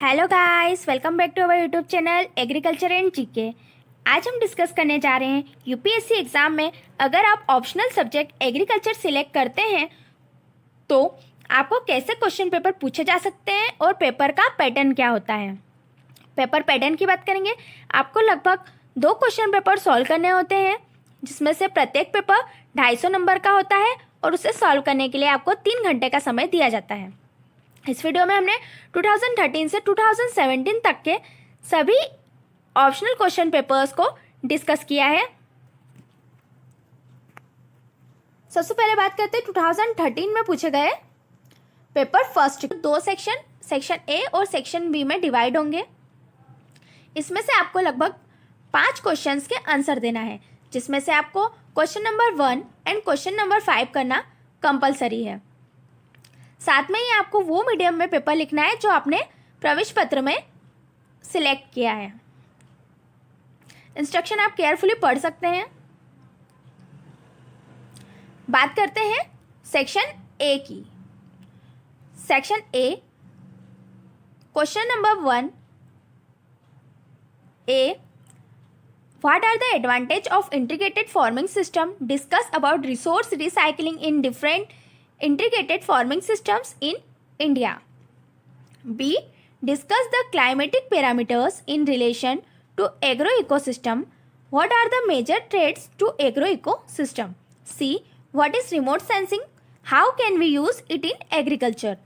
Hello guys, welcome back to our YouTube channel agriculture and GK. आज हम discuss करने जा रहे हैं यूपीएससी एग्जाम में अगर आप ऑप्शनल सब्जेक्ट एग्रीकल्चर सिलेक्ट करते हैं तो आपको कैसे क्वेश्चन पेपर पूछे जा सकते हैं और पेपर का पैटर्न क्या होता है। पेपर पैटर्न की बात करेंगे, आपको लगभग 2 क्वेश्चन पेपर सॉल्व करने होते हैं, जिसमें से प्रत्येक पेपर 250 नंबर का होता है और उसे सॉल्व करने के लिए आपको 3 घंटे का समय दिया जाता है। इस वीडियो में हमने 2013 से 2017 तक के सभी ऑप्शनल क्वेश्चन पेपर्स को डिस्कस किया है। सबसे पहले बात करते हैं 2013 में पूछे गए पेपर फर्स्ट। 2 सेक्शन ए और सेक्शन बी में डिवाइड होंगे। इसमें से आपको लगभग 5 क्वेश्चंस के आंसर देना है, जिसमें से आपको question number 1 and question number 5 करना कंपलसरी है। साथ में ही आपको वो मीडियम में पेपर लिखना है जो आपने प्रवेश पत्र में सिलेक्ट किया है। इंस्ट्रक्शन आप केयरफुली पढ़ सकते हैं। बात करते हैं सेक्शन ए की। Section A, question number 1 A, what are the advantage of integrated farming system? Discuss about resource recycling in different integrated farming systems in India. B. Discuss the climatic parameters in relation to agroecosystem. What are the major threats to agroecosystem? C. What is remote sensing? How can we use it in agriculture?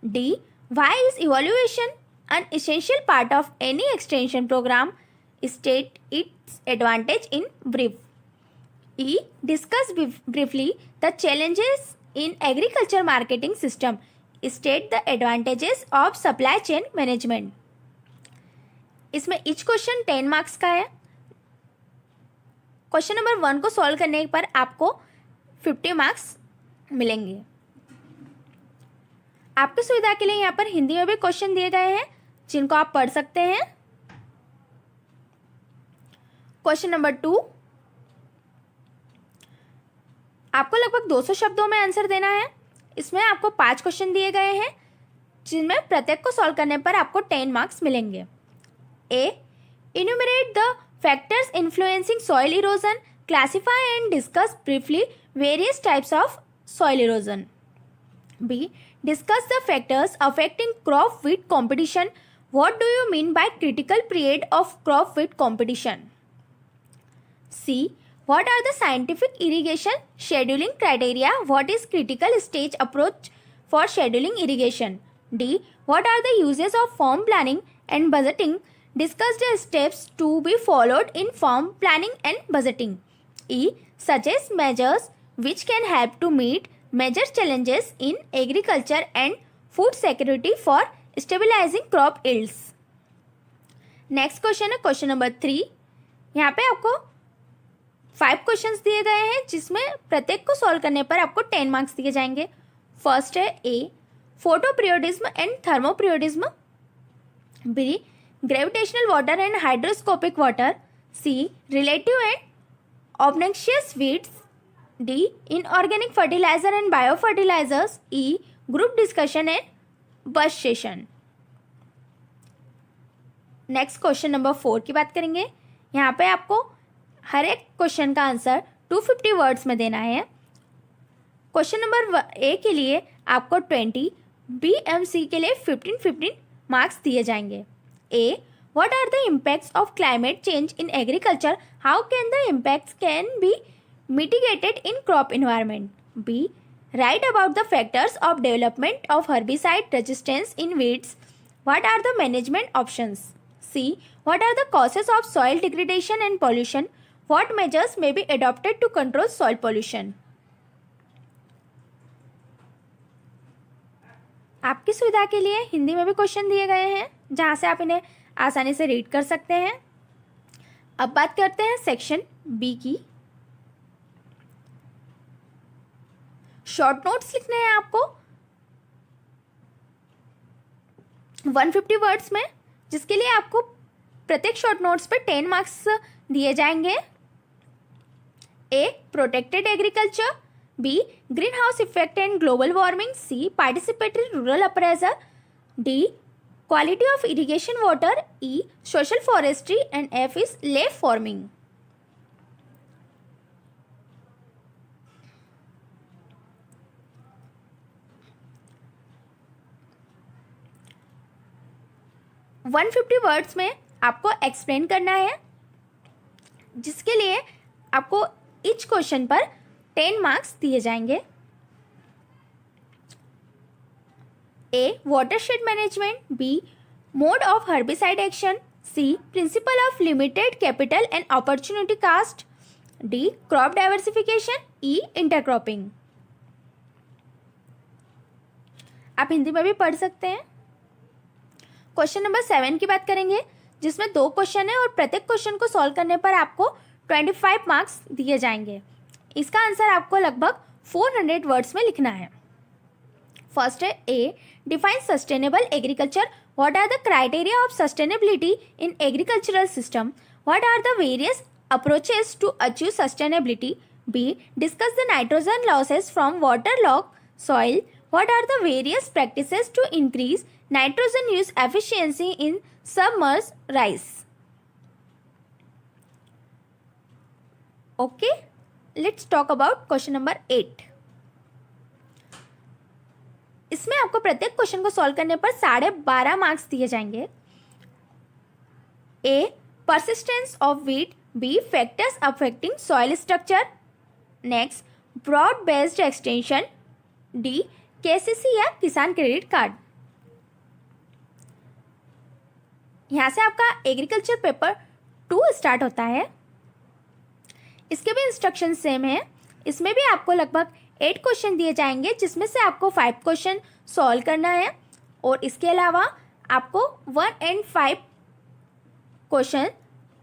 D. Why is evaluation an essential part of any extension program? State its advantage in brief. E. Discuss briefly the challenges in agriculture marketing system. State the advantages of supply chain management. इसमें each question 10 marks का है। Question number 1 को solve करने पर आपको 50 marks मिलेंगे। आपकी सुविधा के लिए यहाँ पर हिंदी में भी क्वेश्चन दिए गए हैं, जिनको आप पढ़ सकते हैं। क्वेश्चन नंबर 2, आपको लगभग 200 शब्दों में आंसर देना है। इसमें आपको 5 क्वेश्चन दिए गए हैं, जिनमें प्रत्येक को सॉल्व करने पर आपको 10 मार्क्स मिलेंगे। A, enumerate the factors influencing soil erosion, classify and discuss briefly various types of soil erosion. B, discuss the factors affecting crop with competition. What do you mean by critical period of crop with competition? C, what are the scientific irrigation scheduling criteria? What is critical stage approach for scheduling irrigation? D. What are the uses of farm planning and budgeting? Discuss the steps to be followed in farm planning and budgeting. E. Suggest measures which can help to meet major challenges in agriculture and food security for stabilizing crop yields. Next question है question number 3। यहाँ पे आपको 5 questions दिए गए हैं, जिसमें प्रत्येक को सॉल्व करने पर आपको 10 मार्क्स दिए जाएंगे। फर्स्ट है A, photoperiodism and thermoperiodism. B, gravitational water and hydroscopic water. C, relative and obnoxious weeds. D, inorganic fertiliser and biofertilisers. E, group discussion and buzz session. Next question number 4 की बात करेंगे। यहाँ पे आपको हर एक question का answer 250 words में देना है। क्वेश्चन नंबर ए के लिए आपको 20, बी एम सी के लिए 15 मार्क्स दिए जाएंगे। A, what are the impacts of climate change in agriculture? How can the impacts can be mitigated in crop environment? B, write about the factors of development of herbicide resistance in weeds. What are the management options? C, what are the causes of soil degradation and pollution? What measures may be adopted to control soil pollution? आपकी सुविधा के लिए हिंदी में भी question दिए गए हैं, जहां से आप इन्हें आसानी से रीड कर सकते हैं। अब बात करते हैं सेक्शन बी की। शॉर्ट नोट्स लिखने हैं आपको 150 वर्ड्स में, जिसके लिए आपको प्रत्येक शॉर्ट नोट्स पे 10 मार्क्स दिए जाएंगे। A, protected agriculture. B. Greenhouse effect and global warming. C. Participatory rural appraisal. D. quality of irrigation water, E, social forestry, and F is leaf farming. One 150 words में आपको explain करना है, जिसके लिए आपको ईच क्वेश्चन पर 10 marks दिए जाएंगे. A, watershed management. B, mode of herbicide action. C, principle of limited capital and opportunity cost. D, crop diversification. E, intercropping. आप हिंदी में भी पढ़ सकते हैं. क्वेश्चन नंबर 7 की बात करेंगे, जिसमें 2 क्वेश्चन है और प्रत्येक क्वेश्चन को सॉल्व करने पर आपको 25 मार्क्स दिए जाएंगे. इसका आंसर आपको लगभग 400 वर्ड्स में लिखना है. फर्स्ट है A, define sustainable agriculture. What are the criteria of sustainability in agricultural system? What are the various approaches to achieve sustainability? B, discuss the nitrogen losses from water lock soil. What are the various practices to increase nitrogen use efficiency in submerged rice? Okay, let's talk about question number 8. इसमें आपको प्रत्येक question को solve करने पर 12.5 marks दिए जाएंगे. A, persistence of weed. B, factors affecting soil structure. Next, broad based extension. D, KCC या Kisan credit card. यहाँ से आपका एग्रीकल्चर पेपर 2 स्टार्ट होता है. इसके भी इंस्ट्रक्शन सेम है. इसमें भी आपको लगभग 8 क्वेश्चन दिए जाएंगे, जिसमें से आपको 5 क्वेश्चन सॉल्व करना है और इसके अलावा आपको 1 and 5 क्वेश्चन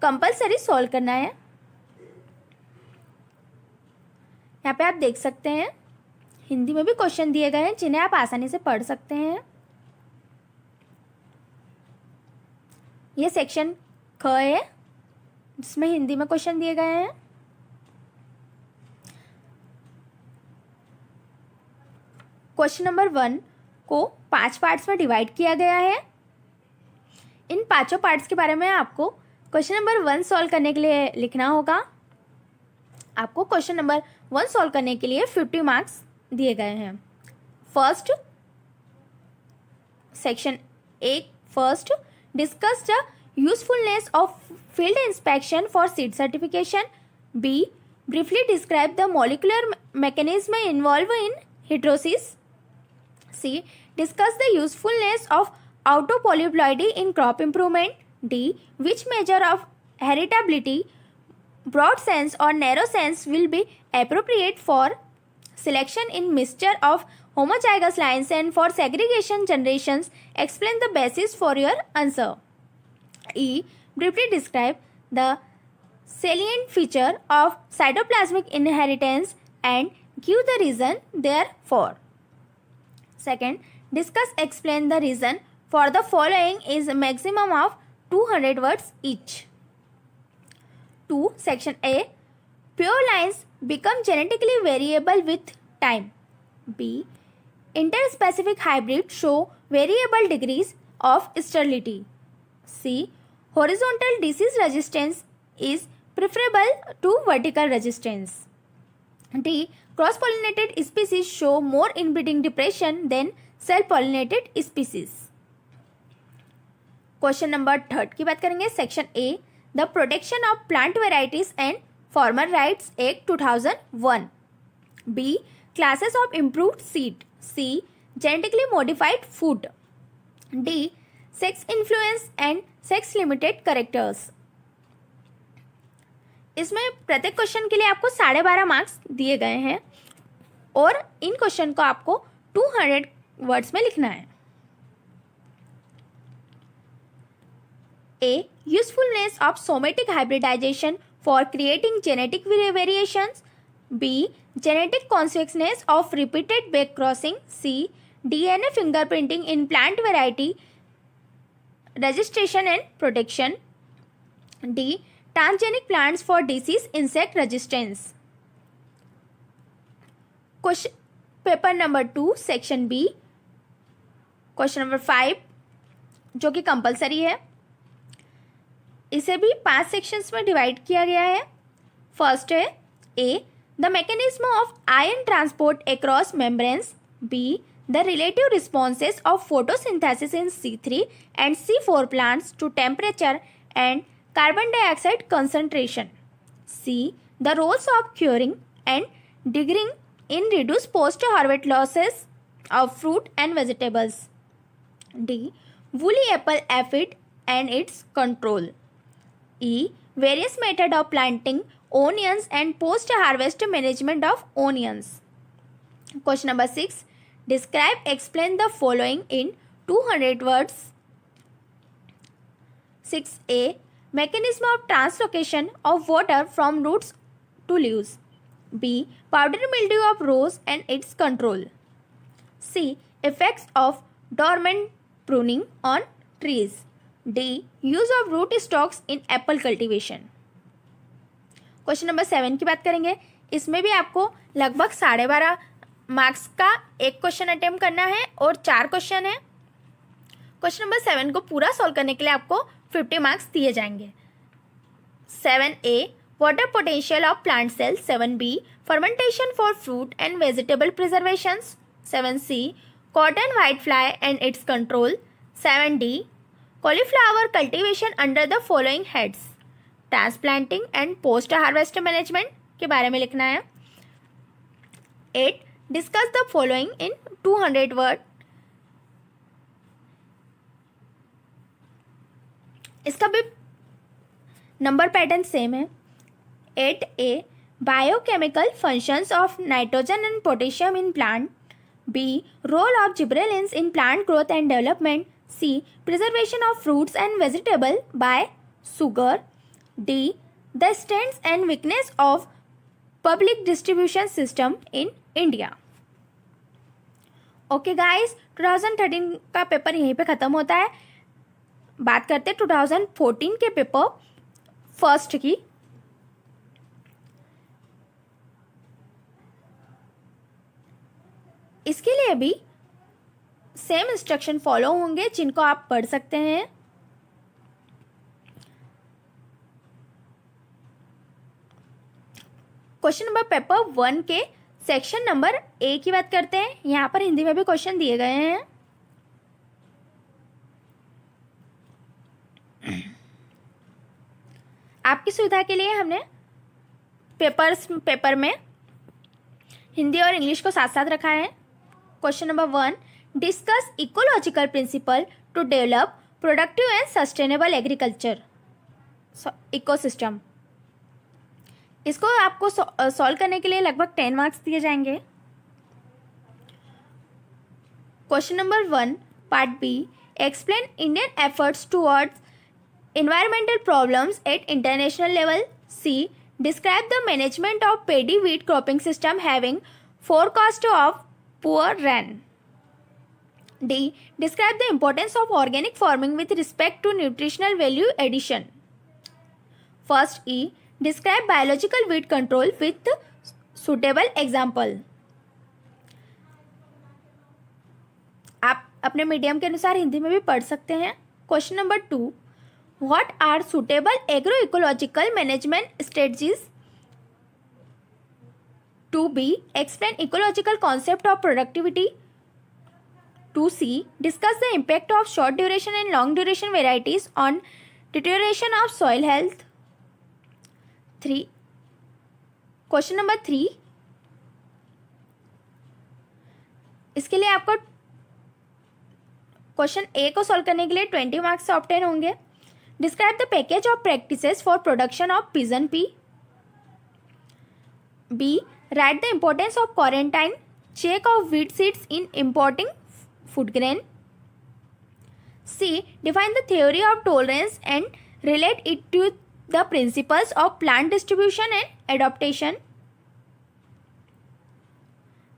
कंपलसरी सॉल्व करना है. यहाँ पे आप देख सकते हैं हिंदी में भी क्वेश्चन दिए गए हैं, जिन्हें आप आसानी से पढ़ सकते हैं. ये सेक्शन ख है, जिसमें हिंदी में क्वेश्चन दिए गए हैं. क्वेश्चन नंबर 1 को 5 पार्ट्स में डिवाइड किया गया है. इन 5 पार्ट्स के बारे में आपको क्वेश्चन नंबर 1 सॉल्व करने के लिए लिखना होगा. आपको क्वेश्चन नंबर 1 सॉल्व करने के लिए 50 मार्क्स दिए गए हैं. First section 1, first, discuss the usefulness of field inspection for seed certification. B, briefly describe the molecular mechanism involved in heterosis. C, discuss the usefulness of autopolyploidy in crop improvement. D, which measure of heritability, broad sense or narrow sense, will be appropriate for selection in mixture of homozygous lines and for segregation generations? Explain the basis for your answer. E, briefly describe the salient feature of cytoplasmic inheritance and give the reason therefore. Second, discuss, explain the reason for the following is a maximum of 200 words each. 2. Section A, pure lines become genetically variable with time. B, interspecific hybrids show variable degrees of sterility. C, horizontal disease resistance is preferable to vertical resistance. D, cross-pollinated species show more inbreeding depression than self-pollinated species. Question number 3 की बात करेंगे. Section A, the protection of plant varieties and farmer rights act 2001. B, classes of improved seed. C, genetically modified food. D, sex influence and sex limited characters. इसमें प्रत्येक question के लिए आपको 12.5 marks दिए गए हैं और इन क्वेश्चन को आपको 200 वर्ड्स में लिखना है. A, usefulness of somatic hybridization for creating genetic variations. B, genetic consequences of repeated back crossing. C, DNA fingerprinting in plant variety registration and protection. D, transgenic plants for disease insect resistance. Question paper number 2, section B. Question number 5, जो कि compulsory है। इसे भी 5 sections में divide किया गया है। First है A, the mechanism of ion transport across membranes. B, the relative responses of photosynthesis in C3 and C4 plants to temperature and carbon dioxide concentration. C, the roles of curing and degreening in reduce post harvest losses of fruit and vegetables. D, woolly apple aphid and its control. E, various method of planting onions and post harvest management of onions. Question number 6, describe, explain the following in 200 words. 6a, mechanism of translocation of water from roots to leaves. B, powdery mildew of rose and its control. C, effects of dormant pruning on trees. D, use of root stocks in apple cultivation. Question number 7 की बात करेंगे। इसमें भी आपको लगभग 12.5 marks का एक question attempt करना है और 4 क्वेश्चन है। क्वेश्चन नंबर 7 को पूरा सॉल्व करने के लिए आपको 50 मार्क्स दिए जाएंगे। 7a, water potential of plant cells. 7b, fermentation for fruit and vegetable preservations. 7c, cotton whitefly and its control. 7d, cauliflower cultivation under the following heads. Transplanting and post harvest management के बारे में लिखना है। 8, discuss the following in 200 word. इसका भी number pattern same है। 8a, biochemical functions of nitrogen and potassium in plant. B, role of gibberellins in plant growth and development. C, preservation of fruits and vegetable by sugar. D, the strengths and weakness of public distribution system in India. Okay guys, 2013 का paper यहीं पे ख़त्म होता है। बात करते हैं 2014 के पेपर फर्स्ट की। इसके लिए भी सेम इंस्ट्रक्शन फॉलो होंगे जिनको आप पढ़ सकते हैं। क्वेश्चन नंबर पेपर 1 के सेक्शन नंबर ए की बात करते हैं। यहाँ पर हिंदी में भी क्वेश्चन दिए गए हैं। आपकी सुविधा के लिए हमने पेपर में हिंदी और इंग्लिश को साथ साथ रखा है। Question number 1, discuss ecological principle to develop productive and sustainable agriculture ecosystem. इसको आपको सॉल्व करने के लिए लगभग 10 मार्क्स दिए जाएंगे। Question number 1, part B, explain Indian efforts towards environmental problems at international level. C, describe the management of paddy wheat cropping system having forecast of poor rain. D, describe the importance of organic farming with respect to nutritional value addition. First E, describe biological weed control with suitable example. आप अपने medium के अनुसार हिंदी में भी पढ़ सकते हैं। Question number 2, what are suitable agroecological management strategies? 2b, explain ecological concept of productivity. 2c, discuss the impact of short duration and long duration varieties on deterioration of soil health. 3, question number 3, इसके लिए आपको question ए को solve करने के लिए 20 marks obtain होंगे। Describe the package of practices for production of pigeon pea. B, write the importance of quarantine check of wheat seeds in importing food grain. C, define the theory of tolerance and relate it to the principles of plant distribution and adaptation.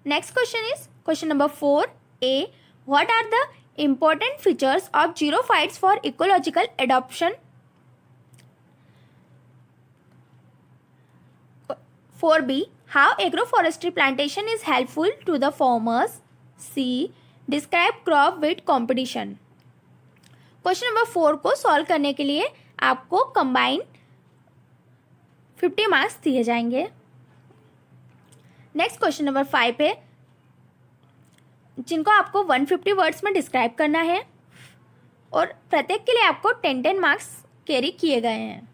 Next question is question number 4A. What are the important features of xerophytes for ecological adoption? 4b, how agroforestry plantation is helpful to the farmers. C, describe crop with competition. Question number 4 को solve करने के लिए आपको combine 50 marks दिए जाएंगे। Next question number 5 है, जिनको आपको 150 वर्ड्स में डिस्क्राइब करना है और प्रत्येक के लिए आपको 10 मार्क्स कैरी किए गए हैं।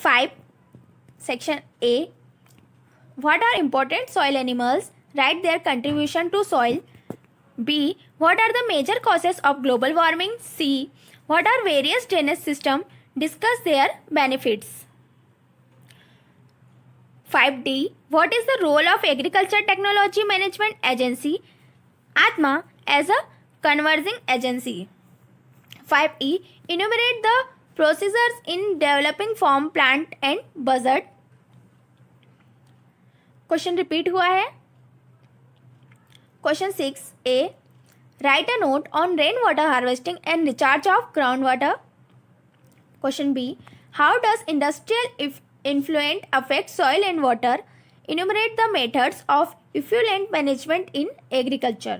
5 section A, what are important soil animals, write their contribution to soil. B, what are the major causes of global warming. C, what are various drainage system, discuss their benefits. 5D, what is the role of Agriculture Technology Management Agency, ATMA, as a converging agency? 5E, enumerate the procedures in developing farm plant and budget. Question repeat हुआ है। Question 6A, write a note on rain water harvesting and recharge of groundwater. Question B, how does industrial effluent affect soil and water? Enumerate the methods of effluent management in agriculture.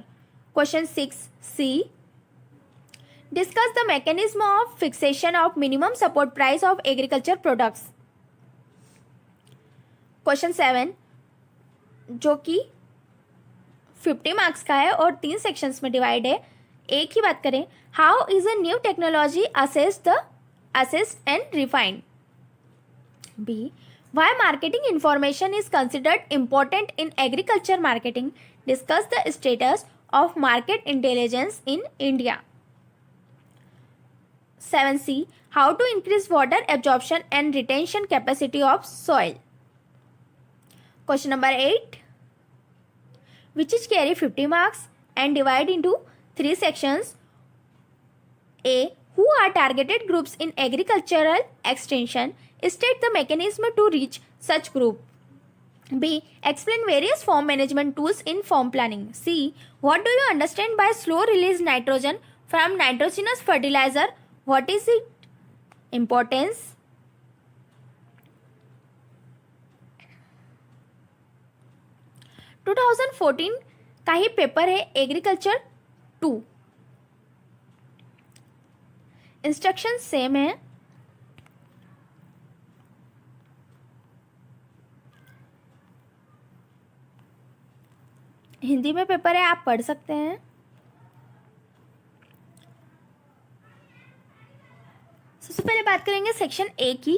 Question 6C, discuss the mechanism of fixation of minimum support price of agriculture products. Question 7, जो कि 50 marks का है और 3 sections में divide है। एक ही बात करें, how is a new technology assessed and refined. B, why marketing information is considered important in agriculture marketing. Discuss the status of market intelligence in India. 7C, how to increase water absorption and retention capacity of soil. Question number 8, which is carry 50 marks and divide into 3 sections. A, who are targeted groups in agricultural extension, state the mechanism to reach such group. B, explain various farm management tools in farm planning. C, what do you understand by slow release nitrogen from nitrogenous fertilizer? What is its importance? टू 2014 का ही paper है agriculture 2। Instruction same है। हिंदी में paper है, आप पढ़ सकते हैं। सबसे पहले बात करेंगे सेक्शन ए की।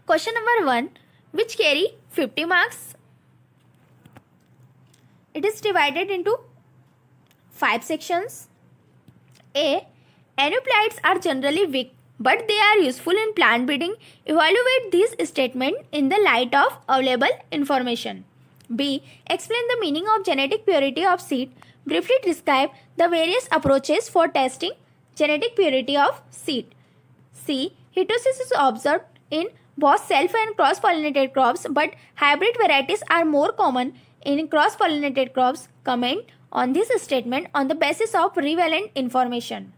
Question number 1, which carry 50 marks. It is divided into 5 sections. A, anuplides are generally weak but they are useful in plant breeding. Evaluate these statements in the light of available information. B, explain the meaning of genetic purity of seed. Briefly describe the various approaches for testing genetic purity of seed. C, heterosis is observed in both self and cross-pollinated crops, but hybrid varieties are more common in cross-pollinated crops. Comment on this statement on the basis of relevant information.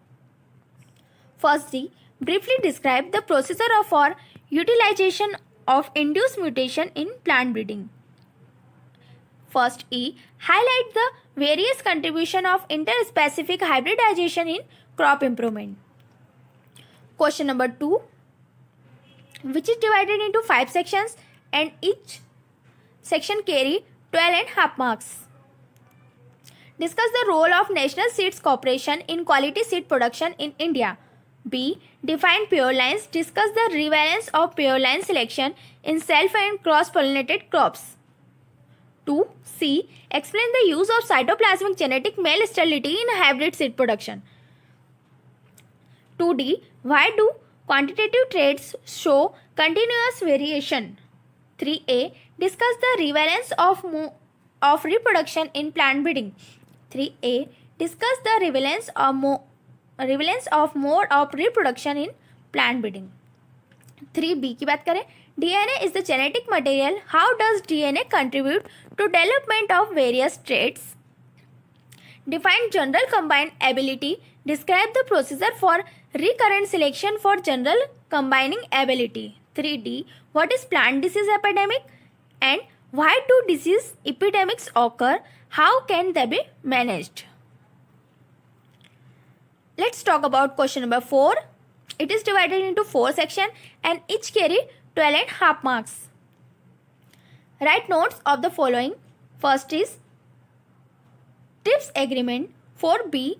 First D, briefly describe the procedure for utilization of induced mutation in plant breeding. First E, highlight the various contribution of interspecific hybridization in crop improvement. Question number 2, which is divided into 5 sections and each section carry 12.5 marks. Discuss the role of National Seeds Corporation in quality seed production in India. B, define pure lines. Discuss the relevance of pure line selection in self and cross-pollinated crops. 2C, explain the use of cytoplasmic genetic male sterility in hybrid seed production. 2D, why do quantitative traits show continuous variation? 3A, discuss the relevance of reproduction in plant breeding. 3A, discuss the relevance of mode of reproduction in plant breeding. 3B की बात करें, DNA is the genetic material. How does DNA contribute to development of various traits? Define general combined ability. Describe the procedure for recurrent selection for general combining ability. 3D, what is plant disease epidemic and why do disease epidemics occur? How can they be managed? Let's talk about question number 4. It is divided into 4 sections and each carry 12.5 marks. Write notes of the following. First is TRIPS agreement. 4B,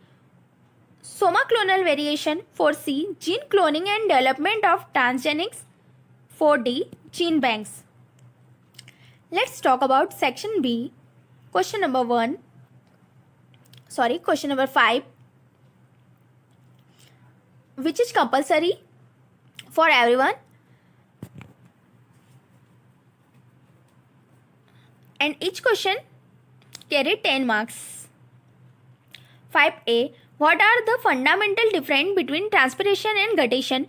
somaclonal variation. 4C, gene cloning and development of transgenics. 4D, gene banks. Let's talk about section B. Question number 5, which is compulsory for everyone, and each question carry 10 marks. 5A, what are the fundamental difference between transpiration and guttation?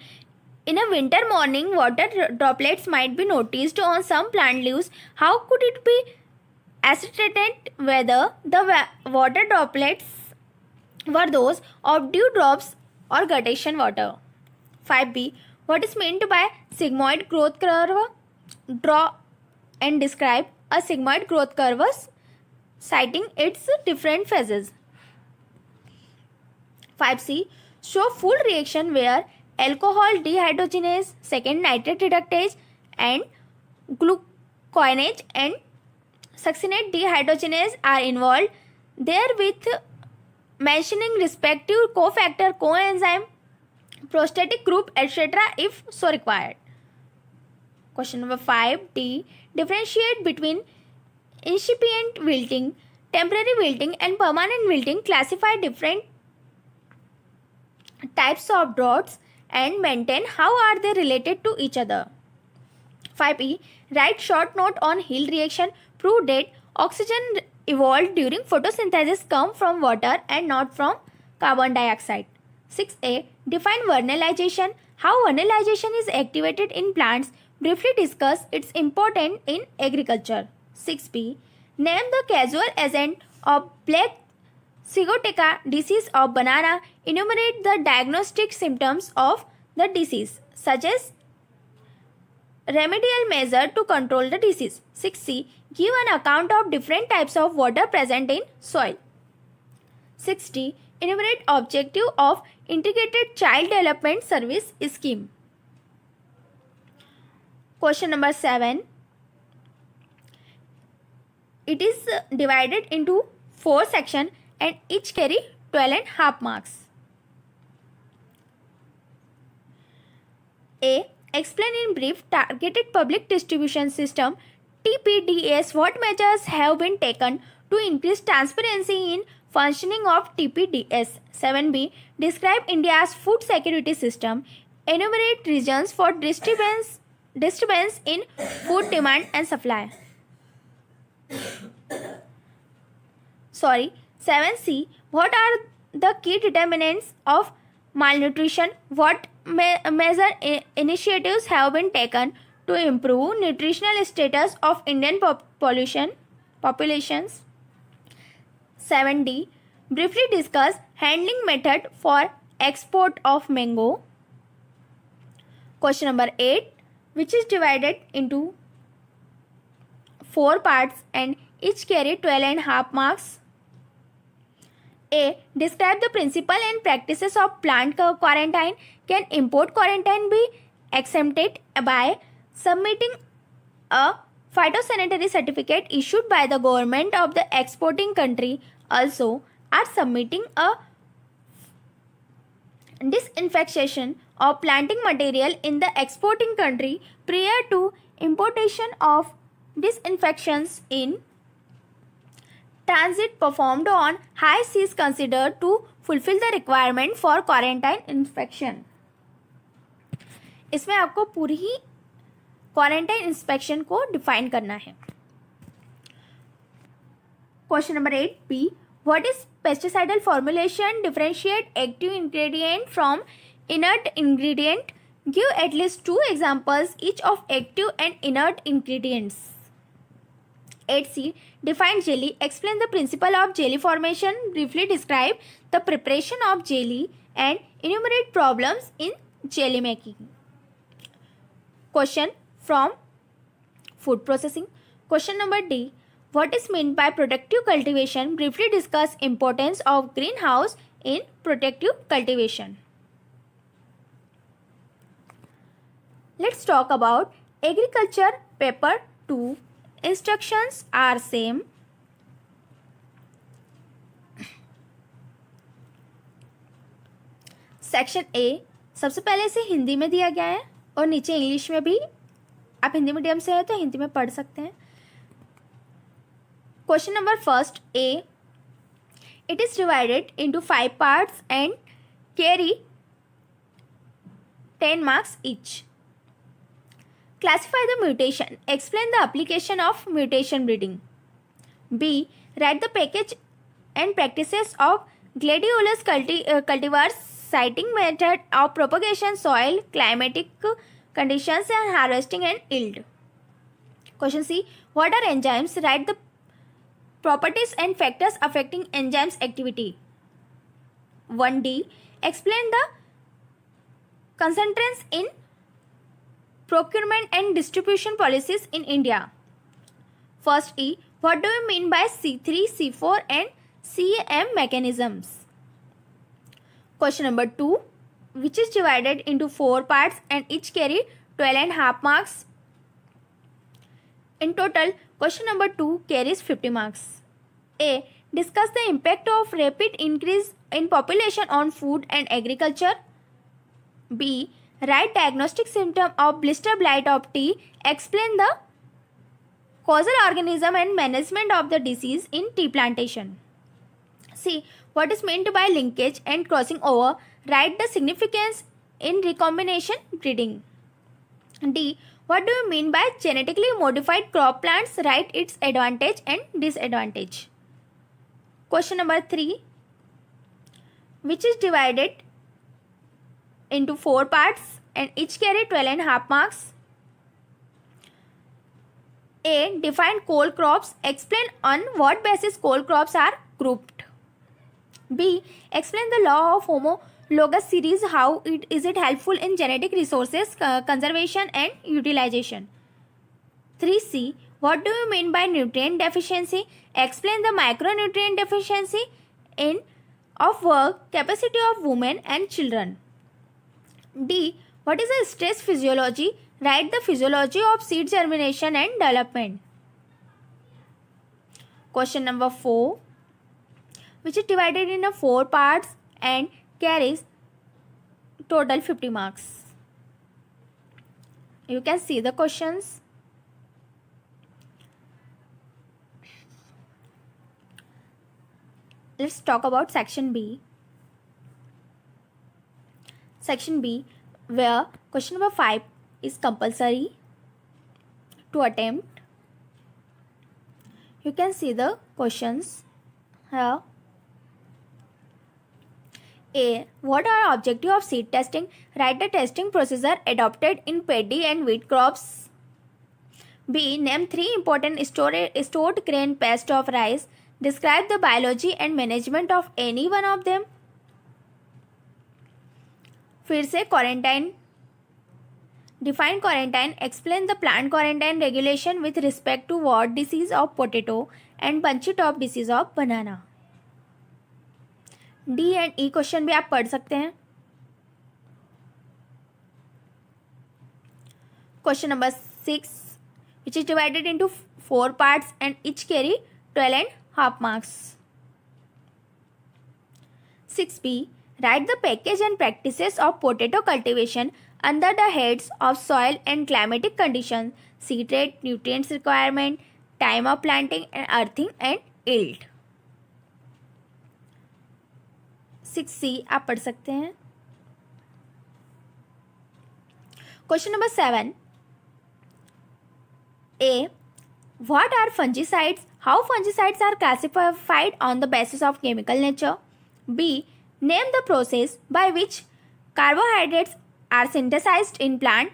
In a winter morning, water droplets might be noticed on some plant leaves. How could it be ascertained whether the water droplets were those of dewdrops or guttation water? 5B, what is meant by sigmoid growth curve? Draw and describe a sigmoid growth curve, citing its different phases. 5C, show full reaction where alcohol dehydrogenase, second nitrate reductase, and glucokinase and succinate dehydrogenase are involved, therewith mentioning respective cofactor, coenzyme, prostatic group, etc. if so required. Question number 5D, differentiate between incipient wilting, temporary wilting, and permanent wilting. Classify different types of droughts and maintain how are they related to each other. 5E, write short note on Hill reaction. Prove that oxygen evolved during photosynthesis come from water and not from carbon dioxide. 6A, define vernalization. How vernalization is activated in plants. Briefly discuss its importance in agriculture. 6B, name the causal agent of black Sigoteca disease of banana. Enumerate the diagnostic symptoms of the disease. Suggest remedial measure to control the disease. 6C, give an account of different types of water present in soil. 6D, enumerate objective of integrated child development service scheme. Question number 7. It is divided into 4 sections and each carry 12.5 marks. A. Explain in brief targeted public distribution system TPDS. What measures have been taken to increase transparency in functioning of TPDS? 7B. Describe India's food security system. Enumerate reasons for disturbance in food demand and supply. 7C. What are the key determinants of malnutrition? What measure initiatives have been taken to improve nutritional status of Indian populations? 7D. Briefly discuss handling method for export of mango. Question number 8, which is divided into 4 parts and each carry 12.5 marks. A. Describe the principle and practices of plant quarantine. Can import quarantine be exempted by submitting a phytosanitary certificate issued by the government of the exporting country? Also, are submitting a disinfection of planting material in the exporting country prior to importation of disinfections in transit performed on high seas considered to fulfill the requirement for quarantine inspection. इसमें आपको पूरी ही quarantine inspection को define करना है. Question number 8B, what is pesticidal formulation? Differentiate active ingredient from inert ingredient. Give at least 2 examples each of active and inert ingredients. 8C, define jelly. Explain the principle of jelly formation. Briefly describe the preparation of jelly and enumerate problems in jelly making. Question from food processing. Question number D, what is meant by productive cultivation? Briefly discuss importance of greenhouse in protective cultivation. Let's talk about agriculture paper 2. Instructions are same. Section A सबसे पहले से हिंदी में दिया गया है और नीचे English में भी. आप हिंदी मीडियम से है तो हिंदी में पढ़ सकते हैं. Question number first A. It is divided into 5 parts and carry 10 marks each. Classify the mutation. Explain the application of mutation breeding. B. Write the package and practices of gladiolus cultivars, citing method of propagation, soil, climatic conditions, and harvesting and yield. Question C. What are enzymes? Write the properties and factors affecting enzymes activity. 1D. Explain the concentrations in procurement and distribution policies in India. First E. What do you mean by C3, C4 and CAM mechanisms? Question number 2. Which is divided into 4 parts and each carry 12.5 marks. In total, question number 2 carries 50 marks. A. Discuss the impact of rapid increase in population on food and agriculture. B. Write diagnostic symptom of blister blight of tea. Explain the causal organism and management of the disease in tea plantation. C. What is meant by linkage and crossing over? Write the significance in recombination breeding. D. What do you mean by genetically modified crop plants? Write its advantage and disadvantage. Question number 3. Which is divided into 4 parts and each carry 12.5 marks. A. Define cole crops. Explain on what basis cole crops are grouped. B. Explain the law of homologous series. How is it helpful in genetic resources conservation and utilization. 3C. What do you mean by nutrient deficiency? Explain the micronutrient deficiency of work capacity of women and children. D. What is the stress physiology? Write the physiology of seed germination and development. Question number 4. Which is divided into 4 parts and carries total 50 marks. You can see the questions. Let's talk about section B. Section B, where question number 5 is compulsory to attempt. You can see the questions here. A. What are objective of seed testing? Write the testing procedure adopted in paddy and wheat crops. B. Name 3 important stored grain pests of rice. Describe the biology and management of any one of them. फिर से quarantine. Define quarantine. Explain the plant quarantine regulation with respect to wart disease of potato and punchy top disease of banana. D and E question भी आप पढ़ सकते हैं. Question number 6, which is divided into 4 parts and each carry 12.5 marks. 6B. Write the package and practices of potato cultivation under the heads of soil and climatic conditions, seed rate, nutrients requirement, time of planting and earthing and yield. 6C आप पढ़ सकते हैं. Question number 7. A. What are fungicides? How fungicides are classified on the basis of chemical nature. B. Name the process by which carbohydrates are synthesized in plant.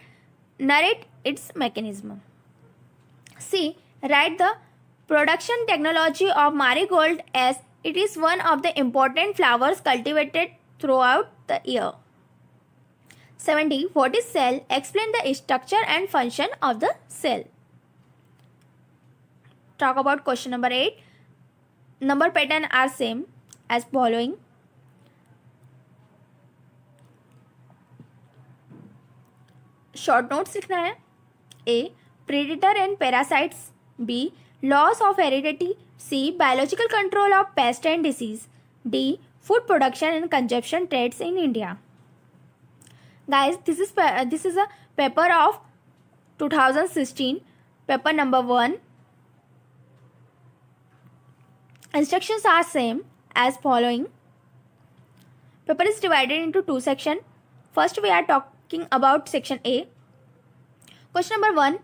Narrate its mechanism. C. Write the production technology of marigold as it is one of the important flowers cultivated throughout the year. 7D. What is cell? Explain the structure and function of the cell. Talk about question number 8. Number pattern are same as following. Short notes लिखना है। A, predator and parasites. B, loss of heredity. C, biological control of pest and disease. D, food production and consumption trends in India. Guys, this is a paper of 2016, paper number 1. Instructions are same as following. Paper is divided into two sections. First, we are talking about section A. Question number 1,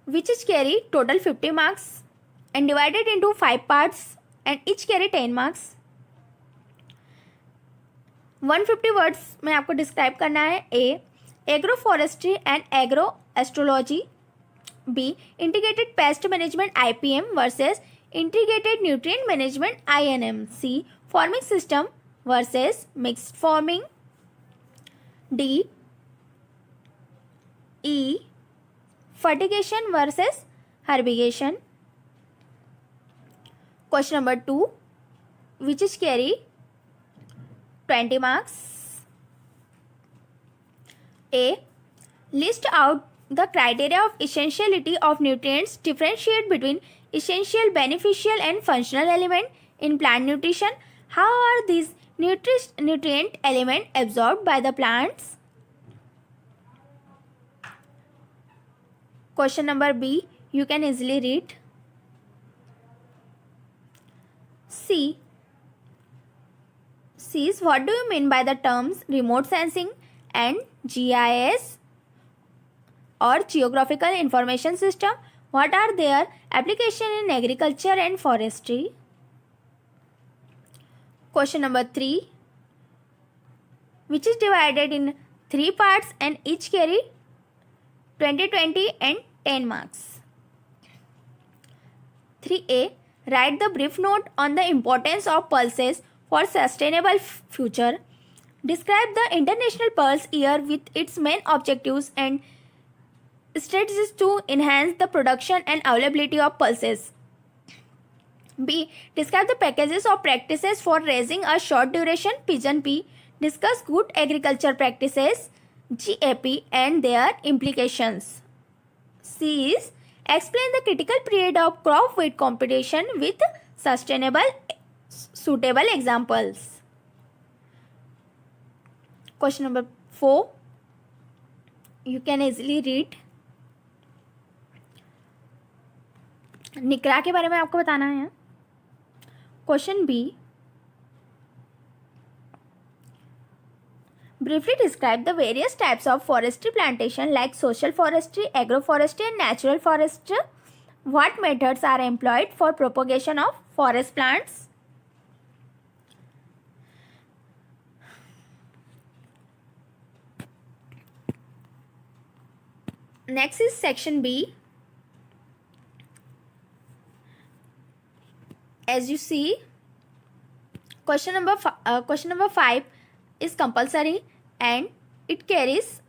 which is carry total 50 marks and divided into 5 parts and each carry 10 marks. 150 words में आपको describe करना है। A, agroforestry and agro astrology. B, integrated pest management IPM versus integrated nutrient management INM। C, farming system versus mixed farming. D, E, fertigation versus herbigation. Question number 2, which is carry 20 marks. A, list out the criteria of essentiality of nutrients. Differentiate between essential, beneficial and functional element in plant nutrition. How are these nutrient element absorbed by the plants? Question number B, you can easily read. C, what do you mean by the terms remote sensing and GIS or geographical information system? What are their application in agriculture and forestry? Question number 3, which is divided in 3 parts and each carry 20, 20 and 10 marks. 3A, write the brief note on the importance of pulses for sustainable future. Describe the International Pulse Year with its main objectives and strategies to enhance the production and availability of pulses. B, describe the packages of practices for raising a short duration pigeon pea. Discuss good agriculture practices GAP and their implications. C is, explain the critical period of crop weight competition with suitable examples. Question number 4, you can easily read. NICRA के बारे में आपको बताना है। Question B, briefly describe the various types of forestry plantation like social forestry, agroforestry and natural forestry. What methods are employed for propagation of forest plants? Next is section B. As you see, question number 5 is compulsory and it carries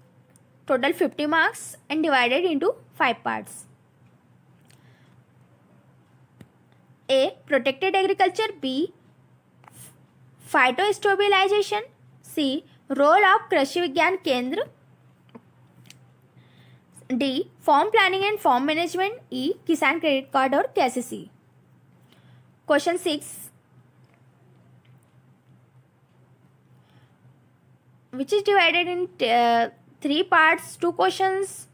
total 50 marks and divided into 5 parts. A, protected agriculture. B, phytostabilization. C, role of कृषि विज्ञान केंद्र. D, farm planning and farm management. E, किसान credit card और KCC. Question 6, which is divided in 3 parts. 2 questions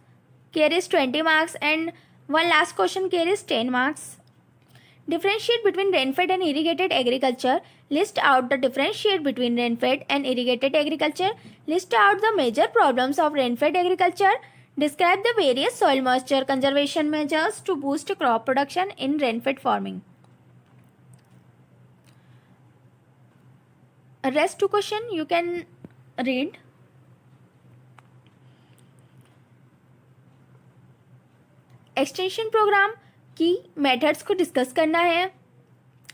carries 20 marks and 1 last question carries 10 marks. Differentiate between rain-fed and irrigated agriculture. List out the differentiate between rain-fed and irrigated agriculture. List out the major problems of rain-fed agriculture. Describe the various soil moisture conservation measures to boost crop production in rain-fed farming. Rest 2 question you can read. Extension program की methods को discuss करना है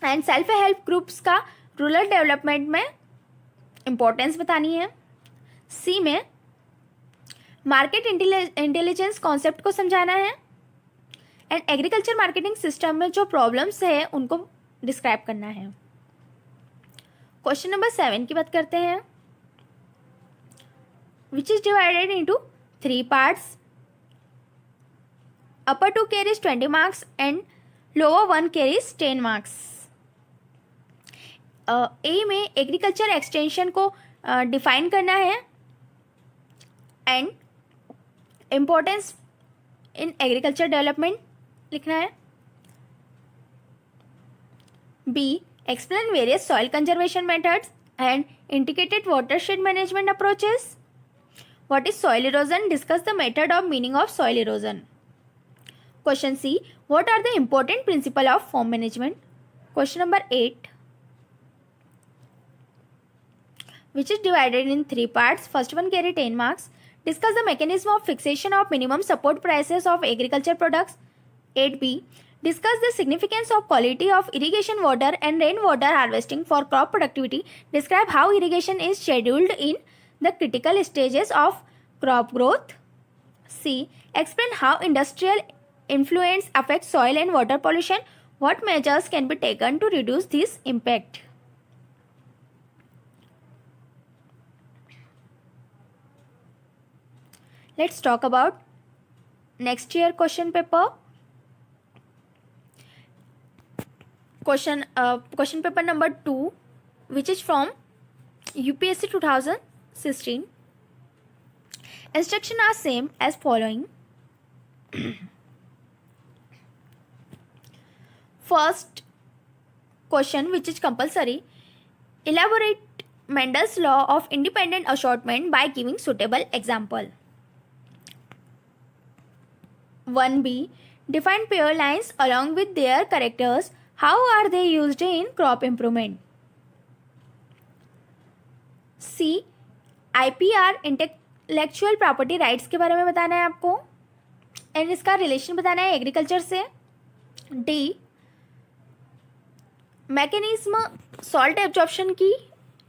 and self help groups का rural development में importance बतानी है। सी में market intelligence concept को समझाना है एंड एग्रीकल्चर मार्केटिंग सिस्टम में जो प्रॉब्लम्स है उनको डिस्क्राइब करना है। क्वेश्चन नंबर 7 की बात करते हैं, which is divided into 3 parts. Upper 2 carries 20 marks and lower 1 carries 10 marks. A में एग्रीकल्चर एक्सटेंशन को डिफाइन करना है and importance in agriculture development लिखना है. B, explain various soil conservation methods and integrated watershed management approaches. What is soil erosion? Discuss the method of meaning of soil erosion. Question C, what are the important principles of form management? Question number 8, which is divided in 3 parts. First one carry 10 marks. Discuss the mechanism of fixation of minimum support prices of agriculture products. 8B, discuss the significance of quality of irrigation water and rainwater harvesting for crop productivity. Describe how irrigation is scheduled in the critical stages of crop growth. C, explain how industrial influence affects soil and water pollution. What measures can be taken to reduce this impact? Let's talk about next year question paper. Question paper number 2, which is from UPSC 2016. Instructions are same as following. First question, which is compulsory, elaborate Mendel's law of independent assortment by giving suitable example. 1B, define pair lines along with their characters. How are they used in crop improvement? C, IPR intellectual property rights के बारे में बताना है आपको and इसका relation बताना है agriculture से. डी, मैकेनिज्म सॉल्ट एब्जॉर्प्शन की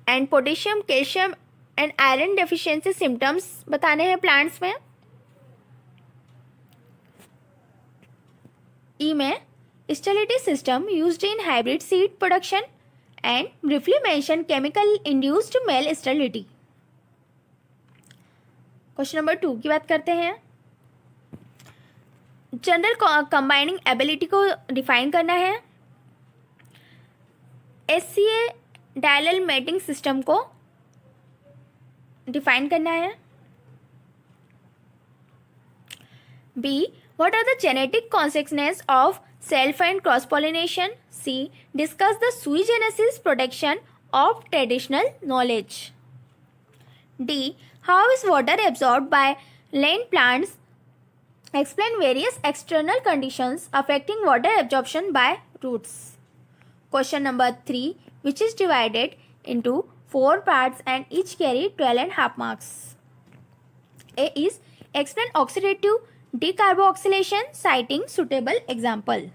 and potassium, calcium and iron deficiency symptoms बताने हैं प्लांट्स में. ई में sterility system used in hybrid seed production and briefly mention chemical induced male sterility. Question number 2 की बात करते हैं. जनरल कंबाइनिंग एबिलिटी को डिफाइन करना है. SCA डायलल मेटिंग सिस्टम को डिफाइन करना है. B, what are the genetic consequences of self and cross pollination? C, discuss the sui generis protection of traditional knowledge. D, how is water absorbed by land plants? Explain various external conditions affecting water absorption by roots. Question number 3, which is divided into 4 parts and each carry 12.5 marks. A is explain oxidative decarboxylation citing suitable example.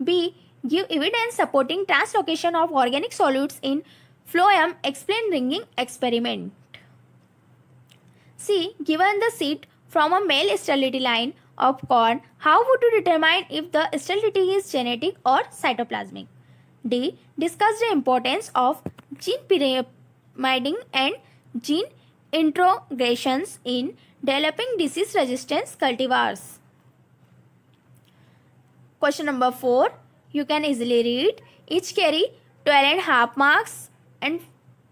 B, give evidence supporting translocation of organic solutes in phloem. Explain ringing experiment. C, given the seed from a male sterility line of corn, how would you determine if the sterility is genetic or cytoplasmic? D, discuss the importance of gene pyramiding and gene integrations in developing disease resistance cultivars. Question number 4, you can easily read. Each carry 12.5 marks and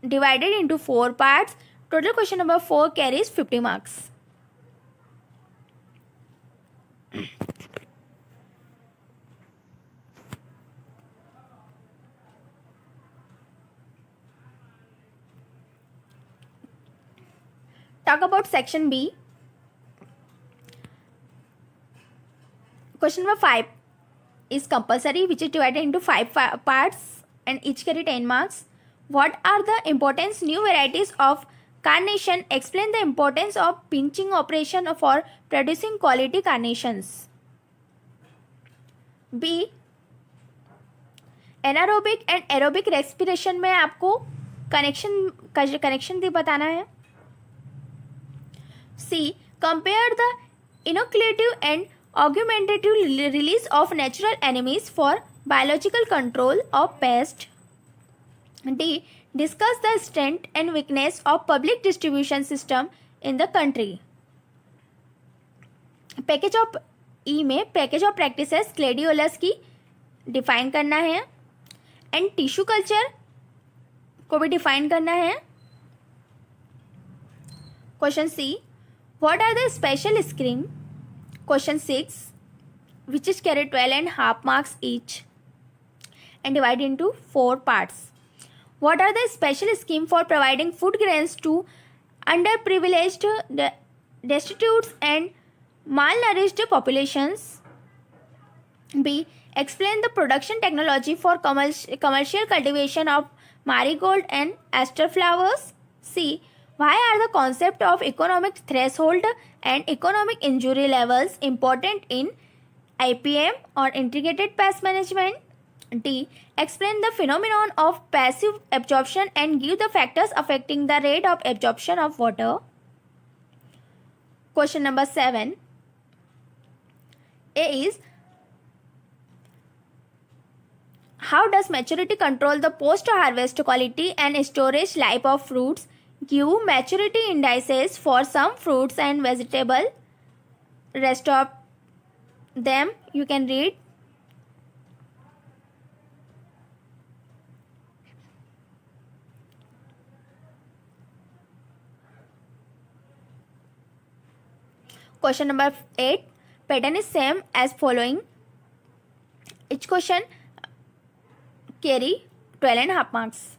divided into 4 parts. Total question number 4 carries 50 marks. Talk about section B. Question number 5 is compulsory, which is divided into 5 parts and each carry 10 marks. What are the important new varieties of carnation? Explain the importance of pinching operation for producing quality carnations. B, anaerobic and aerobic respiration में आपको connection भी बताना है. C, compare the inoculative and augmentative release of natural enemies for biological control of pests. D, discuss the strength and weakness of public distribution system in the country. Package of E में package of practices gladiolus की define करना है and tissue culture को भी define करना है. Question C, what are the special scheme. Question 6, which is carry 12.5 marks each and divided into 4 parts. What are the special scheme for providing food grains to underprivileged, destitute and malnourished populations? B. Explain the production technology for commercial cultivation of marigold and aster flowers. C. Why are the concept of economic threshold and economic injury levels important in IPM or integrated pest management? D. Explain the phenomenon of passive absorption and give the factors affecting the rate of absorption of water. Question number 7. A is, how does maturity control the post-harvest quality and storage life of fruits? Give maturity indices for some fruits and vegetable. Rest of them you can read. Question number 8. Pattern is same as following. Each question carry 12.5 marks.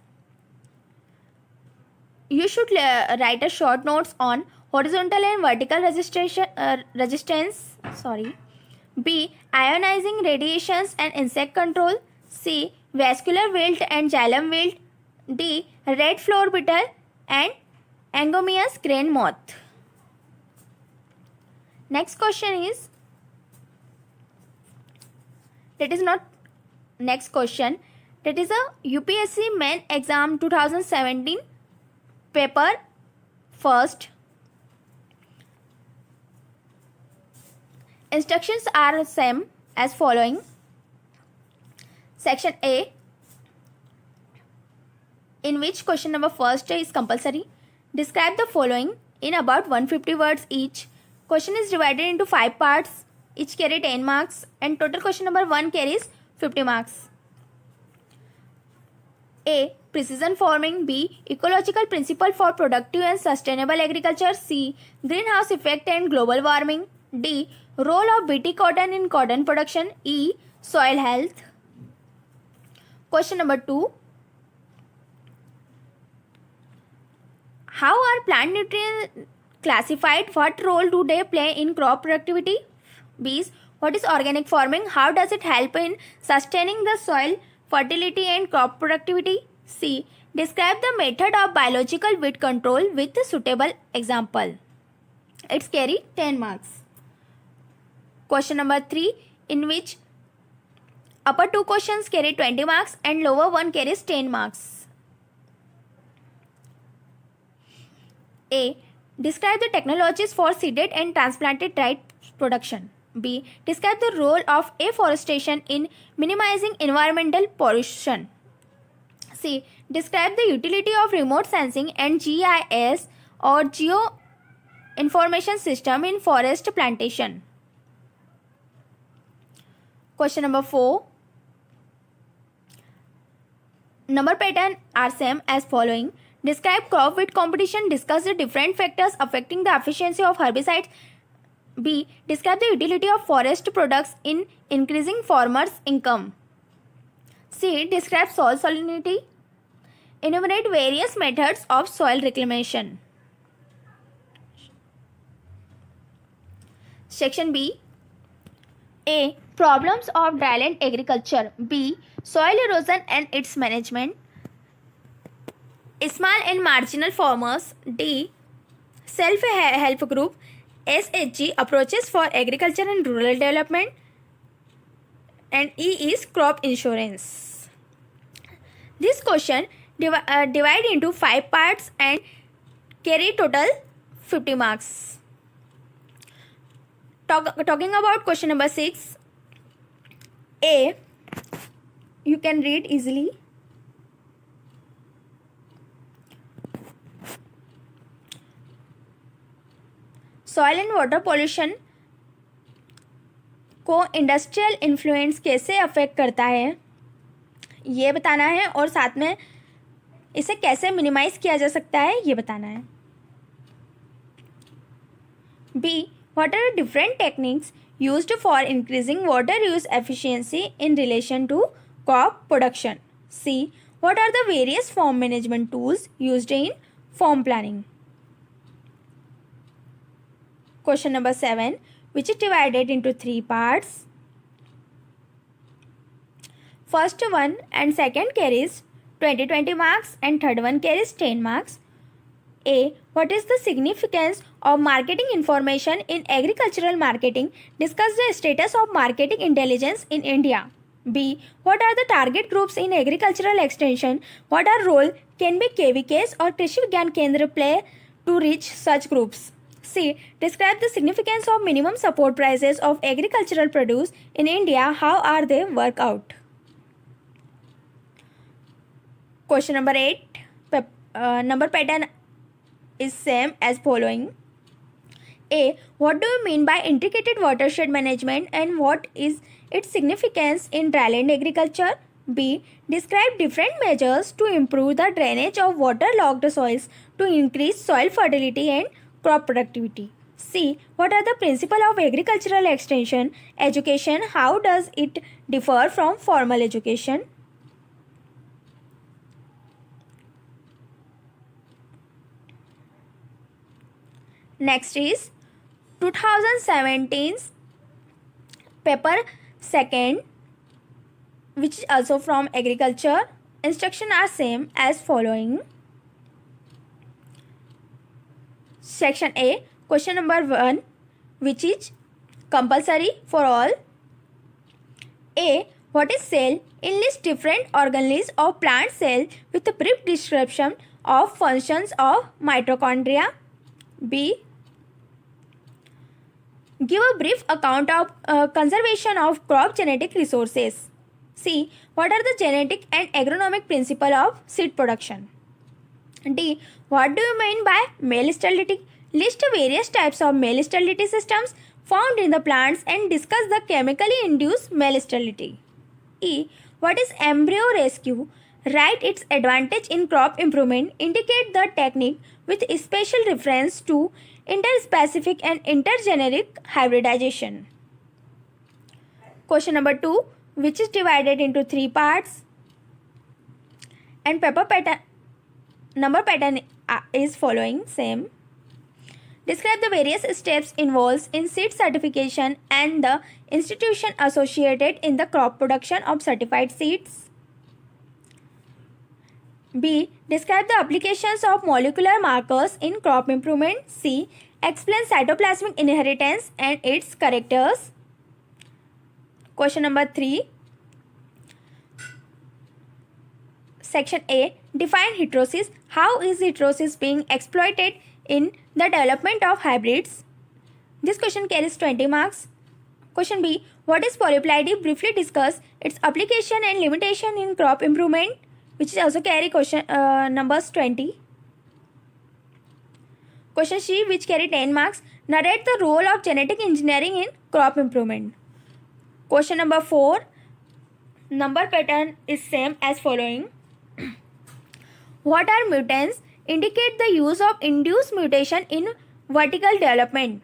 You should write a short notes on horizontal and vertical resistance. B. Ionizing radiations and insect control. C. Vascular wilt and xylem wilt. D. Red floor beetle and Angomius crane moth. Next question is, that is not next question, that is a UPSC main exam 2017 paper first. Instructions are same as following. Section A, in which question number first is compulsory. Describe the following in about 150 words each. Question is divided into 5 parts, each carry 10 marks and total question number 1 carries 50 marks. A. Precision farming. B. Ecological principle for productive and sustainable agriculture. C. Greenhouse effect and global warming. D. Role of BT cotton in cotton production. E. Soil health. Question number 2. How are plant nutrients classified? What role do they play in crop productivity? B. What is organic farming? How does it help in sustaining the soil fertility and crop productivity? C. Describe the method of biological weed control with a suitable example. It's carry 10 marks. Question number 3, in which upper 2 questions carry 20 marks and lower 1 carries 10 marks. A. Describe the technologies for seeded and transplanted rice production. B. Describe the role of afforestation in minimizing environmental pollution. C. Describe the utility of remote sensing and GIS or Geo Information System in forest plantation. Question number 4. Number pattern are same as following. Describe crop weed competition. Discuss the different factors affecting the efficiency of herbicides. B. Describe the utility of forest products in increasing farmers' income. C. Describe soil salinity. Enumerate various methods of soil reclamation. Section B. A. Problems of dryland agriculture. B. Soil erosion and its management. Small and marginal farmers. D. Self-help group. SHG, approaches for agriculture and rural development. And E is crop insurance. This question divide into 5 parts and carry total 50 marks. Talking about question number 6. A. You can read easily. Soil and water pollution को industrial influence कैसे affect करता है ये बताना है, और साथ में इसे कैसे मिनिमाइज किया जा सकता है ये बताना है। B, what are different techniques used for increasing water use efficiency in relation to crop production. C, what are the various farm management tools used in farm planning. Question number 7, which is divided into 3 parts. First one and second carries 20 marks and third one carries 10 marks. A, what is the significance of marketing information in agricultural marketing? Discuss the status of marketing intelligence in India. B, what are the target groups in agricultural extension? What are role can be KVKs or Krishi Vigyan Kendra play to reach such groups? C, describe the significance of minimum support prices of agricultural produce in India. How are they work out? Question number 8. Number pattern is same as following. A, what do you mean by integrated watershed management and what is its significance in dryland agriculture? B, describe different measures to improve the drainage of waterlogged soils to increase soil fertility and crop productivity. C, what are the principles of agricultural extension education? How does it differ from formal education? Next is 2017's paper second, which is also from agriculture. Instructions are same as following. Section A, question number 1, which is compulsory for all. A, what is cell? Enlist different organelles of plant cell with a brief description of functions of mitochondria. B, give a brief account of conservation of crop genetic resources. C, what are the genetic and agronomic principles of seed production? D, what do you mean by male sterility? List various types of male sterility systems found in the plants and discuss the chemically induced male sterility. E, what is embryo rescue? Write its advantage in crop improvement. Indicate the technique with special reference to interspecific and intergeneric hybridization. Question number 2, which is divided into 3 parts, and paper pattern number pattern is following same. Describe the various steps involved in seed certification and the institution associated in the crop production of certified seeds. B, describe the applications of molecular markers in crop improvement. C, explain cytoplasmic inheritance and its characters. Question number 3. Section A, define heterosis. How is heterosis being exploited in the development of hybrids? This question carries 20 marks. Question B, what is polyploidy? Briefly discuss its application and limitation in crop improvement, which is also carry question numbers 20. Question C, which carry 10 marks. Narrate the role of genetic engineering in crop improvement. Question number 4. Number pattern is same as following. What are mutants? Indicate the use of induced mutation in vertical development.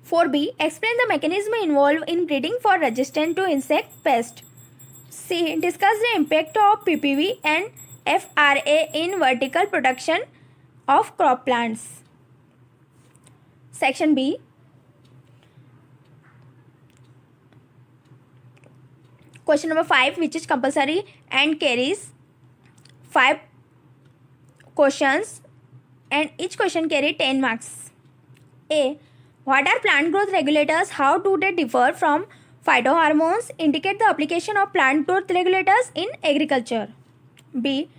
4B, explain the mechanism involved in breeding for resistance to insect pest. C, discuss the impact of PPV and FRA in vertical production of crop plants. Section B, question number 5, which is compulsory and carries 5 questions and each question carry 10 marks. A, what are plant growth regulators? How do they differ from phytohormones? Indicate the application of plant growth regulators in agriculture. B,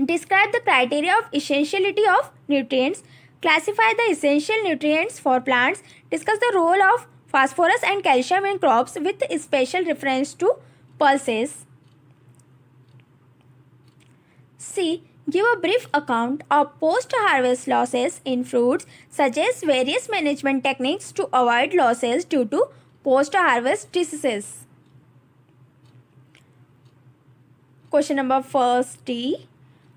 describe the criteria of essentiality of nutrients. Classify the essential nutrients for plants. Discuss the role of phosphorus and calcium in crops with special reference to pulses. C. Give a brief account of post-harvest losses in fruits. Suggest various management techniques to avoid losses due to post-harvest diseases. Question number first D.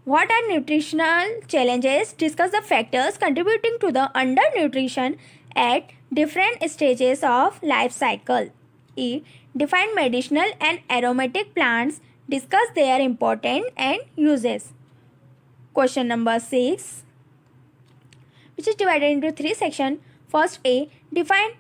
What are nutritional challenges? Discuss the factors contributing to the undernutrition at different stages of life cycle. E. Define medicinal and aromatic plants. Discuss their importance and uses. Question number 6, which is divided into 3 sections. First A. Define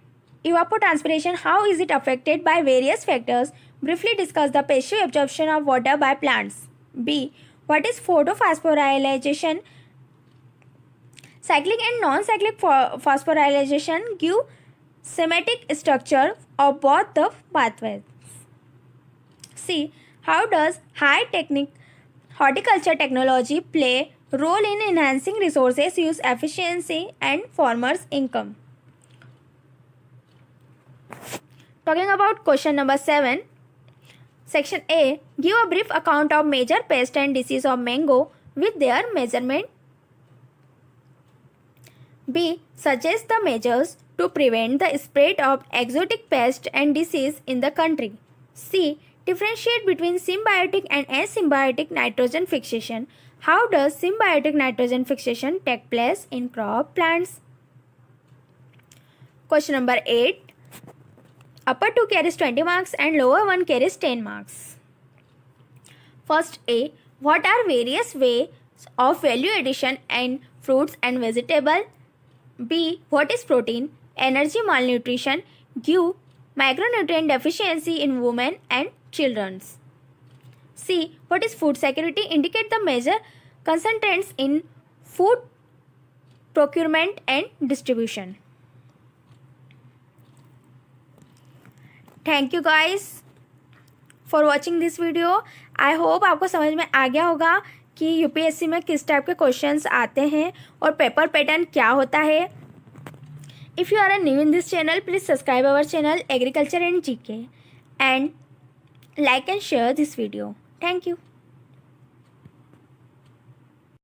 evapotranspiration. How is it affected by various factors? Briefly discuss the passive absorption of water by plants. B. What is photophosphorylation? Cyclic and non-cyclic phosphorylation give schematic structure of both the pathways. C. How does horticulture technology play a role in enhancing resources use efficiency and farmers' income? Talking about question number 7, section A. Give a brief account of major pest and disease of mango with their measurement. B. Suggest the measures to prevent the spread of exotic pests and disease in the country. C. Differentiate between symbiotic and asymbiotic nitrogen fixation. How does symbiotic nitrogen fixation take place in crop plants? Question number 8. Upper 2 carries 20 marks and lower 1 carries 10 marks. First A. What are various ways of value addition in fruits and vegetables? B. What is protein? Energy malnutrition give micronutrient deficiency in women and children. C. What is food security? Indicate the major concentrants in food procurement and distribution. Thank you guys for watching this video. I hope आपको समझ में आ गया होगा कि UPSC में किस type के questions आते हैं और पेपर पैटर्न क्या होता है. If you are new in this channel, please subscribe our channel Agriculture and GK and like and share this video. Thank you.